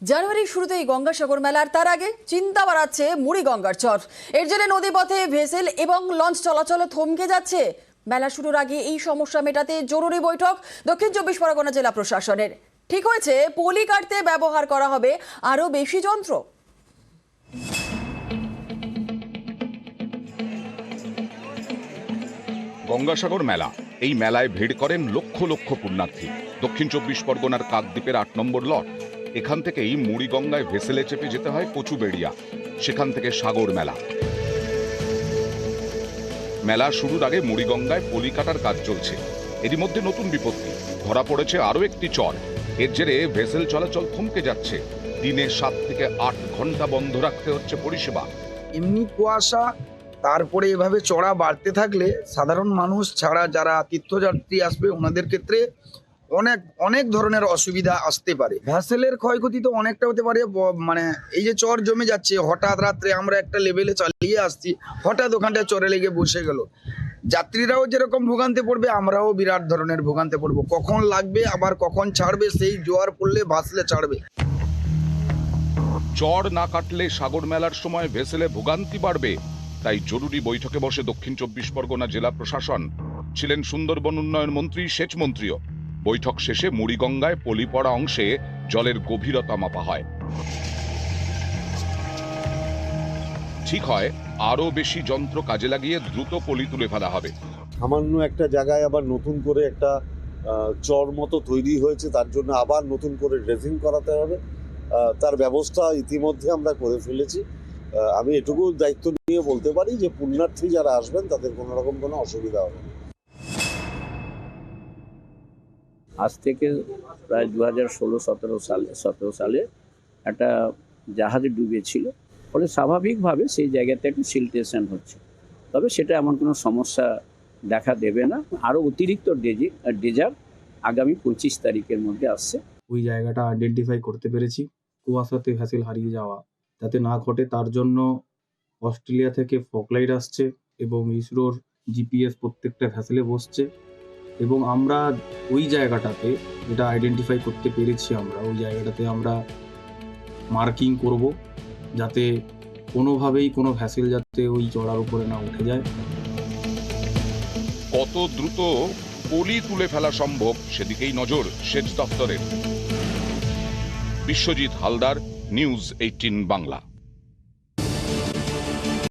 জানুয়ারির শুরুতেই গঙ্গাসাগর মেলার তার আগে চিন্তা বাড়াচ্ছে মুড়িগঙ্গার চর। এর জন্য নদীপথে ভেসেল এবং লঞ্চ চলাচল থমকে যাচ্ছে। মেলা শুরুর আগে এই সমস্যা মেটাতে জরুরি বৈঠক দক্ষিণ 24 পরগনা জেলা প্রশাসনের। ঠিক হয়েছে, পলি কাটতে ব্যবহার করা হবে আরো বেশি যন্ত্র। গঙ্গাসাগর মেলা, এই মেলায় ভিড় করেন লক্ষ লক্ষ পুণ্যার্থী। দক্ষিণ 24 পরগনার কাকদ্বীপের 8 নম্বর লট। এখান থেকেই মুড়িগঙ্গায় ভেসেলে চেপে যেতে হয় কচুবেড়িয়া, সেখান থেকে সাগর মেলা। মেলা শুরুর আগে মুড়িগঙ্গায় পলি কাটার কাজ চলছে। এরই মধ্যে নতুন বিপত্তি, ধরা পড়েছে আরো একটি চর। এর জেরে ভেসেল চলাচল থমকে যাচ্ছে। দিনে 7 থেকে 8 ঘন্টা বন্ধ রাখতে হচ্ছে পরিষেবা। এমনি কুয়াশা, তারপরে এভাবে চড়া বাড়তে থাকলে সাধারণ মানুষ ছাড়া যারা তীর্থযাত্রী আসবে ওনাদের ক্ষেত্রে অনেক ধরনের অসুবিধা আসতে পারে। ভ্যাসেলের ক্ষয়ক্ষতি তো অনেকটা হতে পারে। মানে এই যে চর জমে যাচ্ছে, হঠাৎ রাত্রে আমরা একটা লেভেলে চালিয়ে আসছি, হঠাৎ ওখানটায় চরে লেগে বসে গেল, যাত্রীরাও যেরকম ভোগান্তি পড়বে, আমরাও বিরাট ধরনের ভোগান্তি পড়বো। কখন লাগবে আবার কখন ছাড়বে, সেই জোয়ার পড়লে ভাসলে ছাড়বে। চর না কাটলে সাগর মেলার সময় ভেসেলে ভোগান্তি বাড়বে। তাই জরুরি বৈঠকে বসে দক্ষিণ 24 পরগনা জেলা প্রশাসন। ছিলেন সুন্দরবন উন্নয়ন মন্ত্রী, সেচ মন্ত্রীও। বৈঠক শেষে মুড়িগঙ্গায় পলি পড়া অংশে জলের গভীরতা মাপা হয়। ঠিক হয়, আরো বেশি যন্ত্র কাজে লাগিয়ে দ্রুত পলি তুলে ফেলা হবে। সামান্য একটা জায়গায় আবার নতুন করে একটা চর মতো তৈরি হয়েছে, তার জন্য আবার নতুন করে ড্রেসিং করাতে হবে। তার ব্যবস্থা ইতিমধ্যে আমরা করে ফেলেছি। আমি এটুকু দায়িত্ব নিয়ে বলতে পারি যে পুণ্যার্থী যারা আসবেন তাদের কোনো রকম কোনো অসুবিধা হবে না। আজ থেকে প্রায় 2016-17 সালে একটা জাহাজে ডুবেছিল, ফলে স্বাভাবিকভাবে সেই জায়গাতে একটু সিলটেশন হচ্ছে। তবে সেটা এমন কোনো সমস্যা দেখা দেবে না। আরও অতিরিক্ত ডেজার আগামী 25 তারিখের মধ্যে আসছে। ওই জায়গাটা আইডেন্টিফাই করতে পেরেছি। কুয়াশাতে ভ্যাসেল হারিয়ে যাওয়া যাতে না ঘটে তার জন্য অস্ট্রেলিয়া থেকে ফকলাইট আসছে এবং ইসরোর জিপিএস প্রত্যেকটা ভ্যাসেলে বসছে। এবং আমরা ওই জায়গাটাতে যেটা আইডেন্টিফাই করতে পেরেছি, আমরা ওই জায়গাটাতে আমরা মার্কিং করব যাতে কোনোভাবেই কোনো ভ্যাসেল যাতে ওই চড়ার উপরে না উঠে যায়। কত দ্রুত পলি তুলে ফেলা সম্ভব সেদিকেই নজর সেচ দপ্তরের। বিশ্বজিৎ হালদার, নিউজ 18 বাংলা।